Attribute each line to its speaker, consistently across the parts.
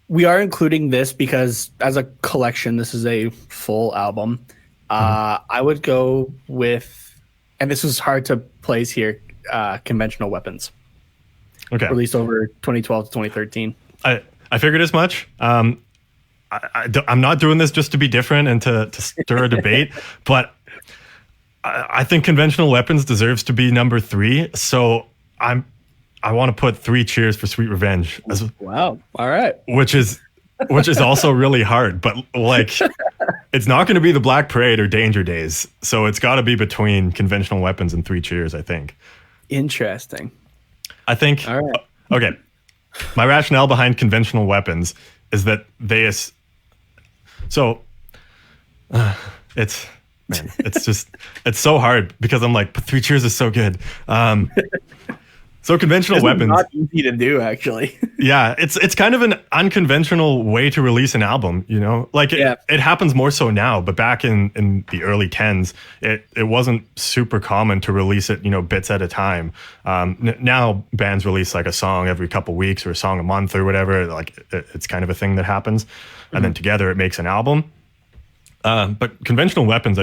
Speaker 1: we are including this because as a collection, this is a full album. I would go with, and this was hard to place here, Conventional Weapons.
Speaker 2: Okay.
Speaker 1: Released over 2012 to 2013.
Speaker 2: I figured as much. I'm not doing this just to be different and to stir a debate, but I think Conventional Weapons deserves to be number 3. So I want to put 3 Cheers for Sweet Revenge.
Speaker 1: Wow. All right.
Speaker 2: Which is also really hard, but like it's not going to be the Black Parade or Danger Days. So it's got to be between Conventional Weapons and 3 Cheers, I think.
Speaker 1: Interesting.
Speaker 2: I think.
Speaker 1: All right.
Speaker 2: Okay. My rationale behind Conventional Weapons is that it's so hard because I'm like, but 3 Cheers is so good. So Conventional Weapons,
Speaker 1: not easy to do, actually.
Speaker 2: Yeah, it's kind of an unconventional way to release an album, you know? Like it happens more so now, but back in the early 10s, it wasn't super common to release it, you know, bits at a time. Now bands release like a song every couple weeks or a song a month or whatever. Like it's kind of a thing that happens, and then together it makes an album. But Conventional Weapons,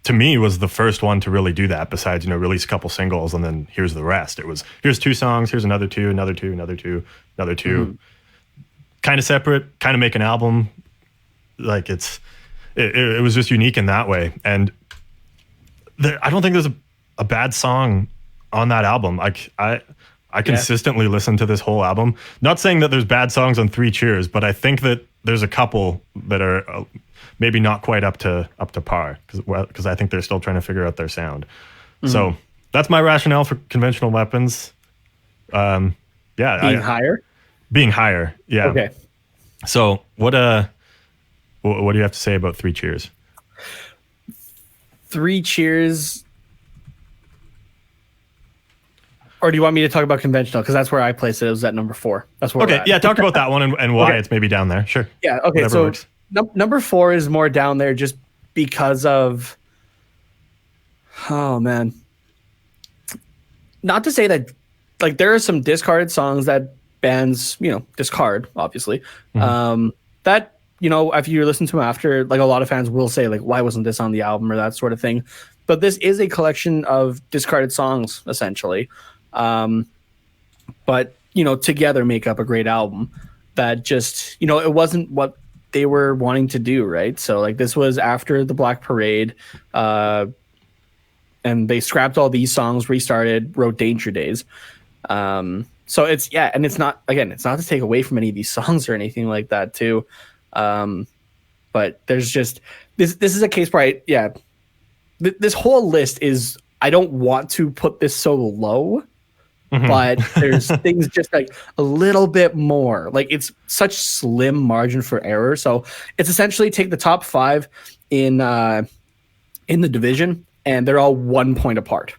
Speaker 2: to me, was the first one to really do that, besides, you know, release a couple singles and then here's the rest. It was, here's 2 songs, here's another 2, another 2, another 2, another 2. Kind of separate, kind of make an album. Like it was just unique in that way. And I don't think there's a bad song on that album. I consistently listen to this whole album. Not saying that there's bad songs on 3 Cheers, but I think that there's a couple that are maybe not quite up to par because I think they're still trying to figure out their sound. So that's my rationale for Conventional Weapons. Being
Speaker 1: higher.
Speaker 2: Yeah.
Speaker 1: Okay.
Speaker 2: So what do you have to say about 3 Cheers?
Speaker 1: 3 Cheers. Or do you want me to talk about Conventional? Because that's where I placed it. It was at number 4. That's where.
Speaker 2: Okay. Yeah. Talk about that one and why it's maybe down there. Sure.
Speaker 1: Yeah. Okay.
Speaker 2: Whatever
Speaker 1: So
Speaker 2: works.
Speaker 1: Number 4 is more down there just because of, oh man, not to say that, like, there are some discarded songs that bands, you know, discard, obviously. That, you know, if you listen to them after, like, a lot of fans will say, like, why wasn't this on the album or that sort of thing. But this is a collection of discarded songs, essentially. But, you know, together make up a great album that just, you know, it wasn't what they were wanting to do, right? So like this was after the Black Parade, and they scrapped all these songs, restarted, wrote Danger Days. So it's and it's not to take away from any of these songs or anything like that too. But there's just this is a case where this whole list is, I don't want to put this so low. But there's things just like a little bit more. Like it's such slim margin for error. So it's essentially take the top 5 in the division, and they're all 1 point apart.